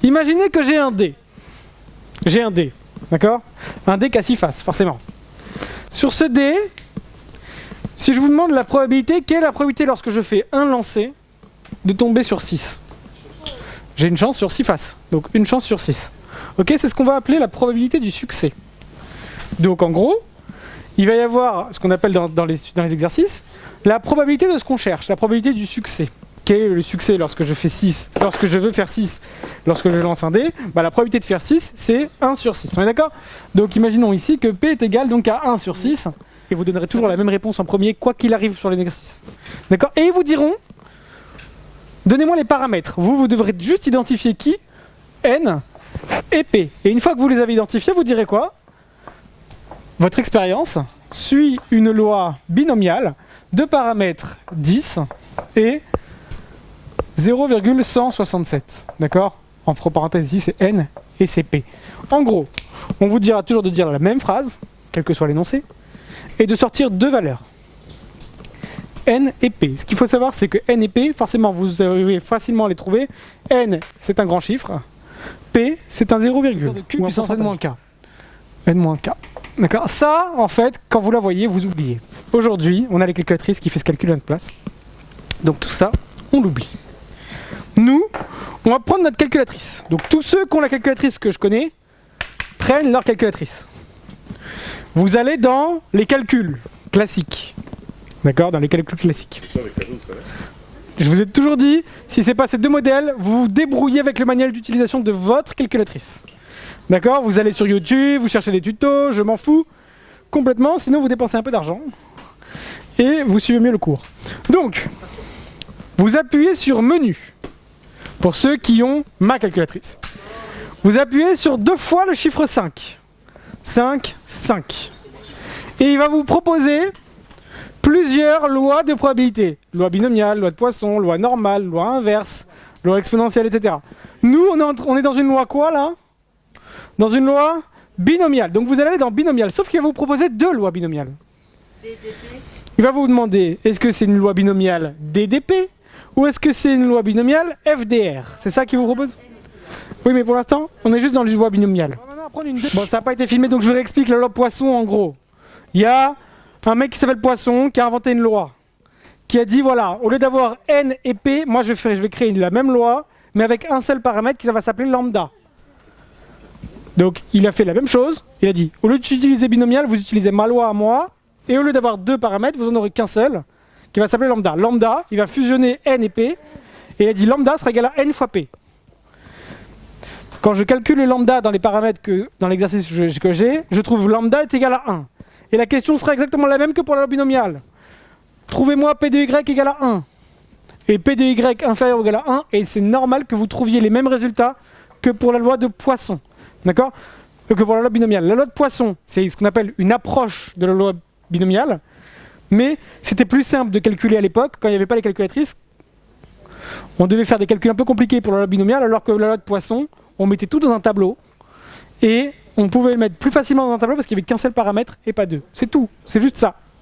Imaginez que j'ai un dé. J'ai un dé, d'accord? Un dé qui a 6 faces, forcément. Sur ce dé, si je vous demande la probabilité, quelle est la probabilité lorsque je fais un lancer de tomber sur 6? J'ai une chance sur 6 faces, donc une chance sur 6. Ok, c'est ce qu'on va appeler la probabilité du succès. Donc en gros, il va y avoir ce qu'on appelle dans les exercices, la probabilité de ce qu'on cherche, la probabilité du succès. Quel est le succès lorsque je fais 6, lorsque je veux faire 6, lorsque je lance un dé? La probabilité de faire 6, c'est 1 sur 6. On est d'accord? Donc imaginons ici que P est égal donc à 1 sur 6, et vous donnerez toujours la même réponse en premier, quoi qu'il arrive sur l'exercice. D'accord? Et ils vous diront, donnez-moi les paramètres. Vous devrez juste identifier qui? N et P. Et une fois que vous les avez identifiés, vous direz quoi? Votre expérience suit une loi binomiale de paramètres 10 et 0,167. D'accord? Entre parenthèses ici, c'est N et c'est P. En gros, on vous dira toujours de dire la même phrase, quel que soit l'énoncé, et de sortir 2 valeurs. N et P. Ce qu'il faut savoir, c'est que N et P, forcément, vous arrivez facilement à les trouver. N, c'est un grand chiffre. P, c'est un 0, Q puissance N-K. N-K. D'accord? Ça, en fait, quand vous la voyez, vous oubliez. Aujourd'hui, on a les calculatrices qui fait ce calcul à notre place. Donc tout ça, on l'oublie. Nous, on va prendre notre calculatrice. Donc tous ceux qui ont la calculatrice que je connais, prennent leur calculatrice. Vous allez dans les calculs classiques. D'accord? Dans les calculs classiques. Je vous ai toujours dit, si c'est pas ces 2 modèles, vous vous débrouillez avec le manuel d'utilisation de votre calculatrice. D'accord? Vous allez sur YouTube, vous cherchez des tutos, je m'en fous complètement, sinon vous dépensez un peu d'argent et vous suivez mieux le cours. Donc, vous appuyez sur menu, pour ceux qui ont ma calculatrice. Vous appuyez sur 2 fois le chiffre 5. 5, 5. Et il va vous proposer plusieurs lois de probabilité. Loi binomiale, loi de Poisson, loi normale, loi inverse, loi exponentielle, etc. Nous, on est dans une loi quoi, là? Dans une loi binomiale. Donc vous allez aller dans binomial, sauf qu'il va vous proposer 2 lois binomiales. DDP. Il va vous demander, est-ce que c'est une loi binomiale DDP ou est-ce que c'est une loi binomiale FDR? C'est ça qu'il vous propose? Oui, mais pour l'instant, on est juste dans une loi binomiale. Bon, ça n'a pas été filmé, donc je vous réexplique la loi Poisson en gros. Il y a un mec qui s'appelle Poisson qui a inventé une loi, qui a dit, voilà, au lieu d'avoir N et P, moi je vais créer la même loi, mais avec un seul paramètre qui va s'appeler lambda. Donc il a fait la même chose, il a dit, au lieu d'utiliser binomial, vous utilisez ma loi à moi, et au lieu d'avoir 2 paramètres, vous en aurez qu'un seul, qui va s'appeler lambda. Lambda, il va fusionner N et P, et il a dit lambda sera égal à N fois P. Quand je calcule le lambda dans les paramètres dans l'exercice que j'ai, je trouve lambda est égal à 1. Et la question sera exactement la même que pour la loi binomiale. Trouvez-moi P de Y égale à 1. Et P de Y inférieur ou égal à 1, et c'est normal que vous trouviez les mêmes résultats que pour la loi de Poisson. D'accord? Que pour la loi binomiale. La loi de Poisson, c'est ce qu'on appelle une approche de la loi binomiale, mais c'était plus simple de calculer à l'époque, quand il n'y avait pas les calculatrices. On devait faire des calculs un peu compliqués pour la loi binomiale, alors que la loi de Poisson, on mettait tout dans un tableau, et on pouvait le mettre plus facilement dans un tableau parce qu'il n'y avait qu'un seul paramètre et pas 2. C'est tout, c'est juste ça.